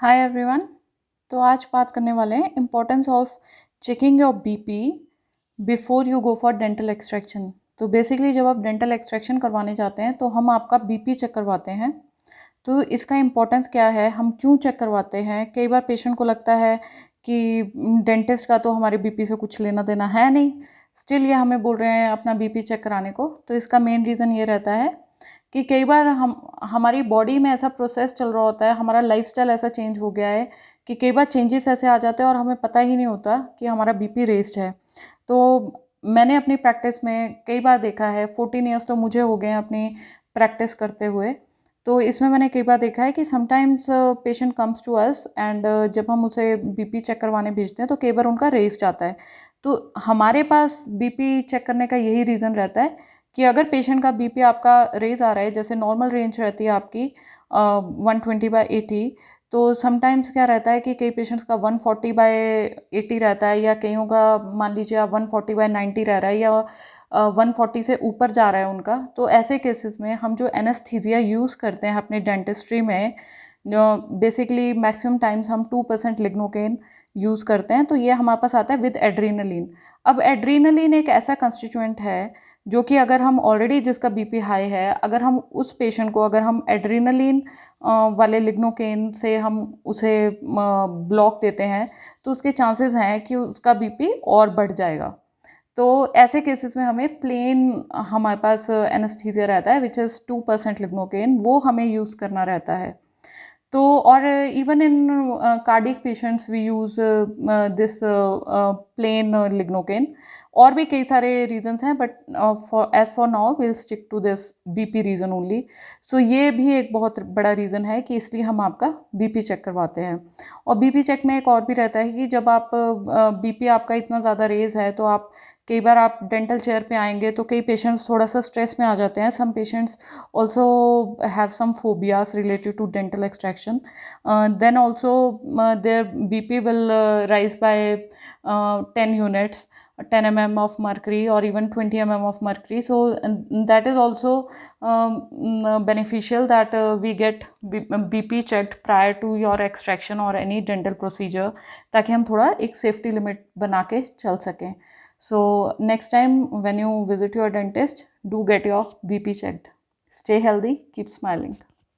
Hi everyone. तो आज बात करने वाले हैं importance of checking your BP before you go for dental extraction. तो बेसिकली जब आप डेंटल एक्सट्रैक्शन करवाने जाते हैं तो हम आपका बीपी चेक करवाते हैं। तो इसका इम्पोर्टेंस क्या है, हम क्यों चेक करवाते हैं? कई बार पेशेंट को लगता है कि डेंटिस्ट का तो हमारे बीपी से कुछ लेना देना है नहीं, स्टिल ये हमें बोल रहे हैं अपना बीपी चेक कराने को। तो इसका मेन रीज़न ये रहता है कि कई बार हमारी बॉडी में ऐसा प्रोसेस चल रहा होता है, हमारा लाइफस्टाइल ऐसा चेंज हो गया है कि कई बार चेंजेस ऐसे आ जाते हैं और हमें पता ही नहीं होता कि हमारा बीपी रेस्ड है। तो मैंने अपनी प्रैक्टिस में कई बार देखा है, 14 ईयर्स तो मुझे हो गए हैं अपनी प्रैक्टिस करते हुए। तो इसमें मैंने कई बार देखा है कि sometimes patient comes to us and जब हम उसे बीपी चेक करवाने भेजते हैं तो कई बार उनका रेस्ड आता है। तो हमारे पास बीपी चेक करने का यही रीज़न रहता है कि अगर पेशेंट का बीपी आपका रेज आ रहा है, जैसे नॉर्मल रेंज रहती है आपकी 120/80, तो समटाइम्स क्या रहता है कि कई पेशेंट्स का 140/80 रहता है, या कईयों का मान लीजिए आप 140/90 रह रहा है, या 140 से ऊपर जा रहा है उनका। तो ऐसे केसेस में हम जो एनेस्थीसिया यूज़ करते हैं अपनी डेंटिस्ट्री में, बेसिकली मैक्सिमम टाइम्स हम 2% लिग्नोकेन यूज़ करते हैं। तो ये हमारे पास आता है विद एड्रीनलिन। अब एड्रीनलिन एक ऐसा कंस्टिट्यूएंट है जो कि अगर हम ऑलरेडी जिसका बीपी हाई है, अगर हम उस पेशेंट को अगर हम एड्रीनलिन वाले लिग्नोकेन से हम उसे ब्लॉक देते हैं तो उसके चांसेस हैं कि उसका बीपी और बढ़ जाएगा। तो ऐसे केसेस में हमें प्लेन हमारे पास एनेस्थीसिया रहता है विच इज़ 2% लिग्नोकेन, वो हमें यूज़ करना रहता है। तो और even in cardiac patients we use this plain lignocaine. और भी कई सारे रीजंस हैं, but for now will stick to this BP reason only. So ये भी एक बहुत बड़ा रीज़न है कि इसलिए हम आपका बीपी चेक करवाते हैं। और बीपी चेक में एक और भी रहता है कि जब आप बीपी आपका इतना ज़्यादा रेज है तो आप कई बार आप डेंटल चेयर पे आएंगे तो कई पेशेंट्स थोड़ा सा स्ट्रेस में आ जाते हैं। Some patients also have some phobias related to dental extraction. Then also their BP will rise by 10 units, 10 mm of mercury, or even 20 mm of mercury. So that is also beneficial that we get BP checked prior to your extraction or any dental procedure, ताकि हम थोड़ा एक safety limit बना के चल सकें. So next time when you visit your dentist, do get your BP checked. Stay healthy, keep smiling.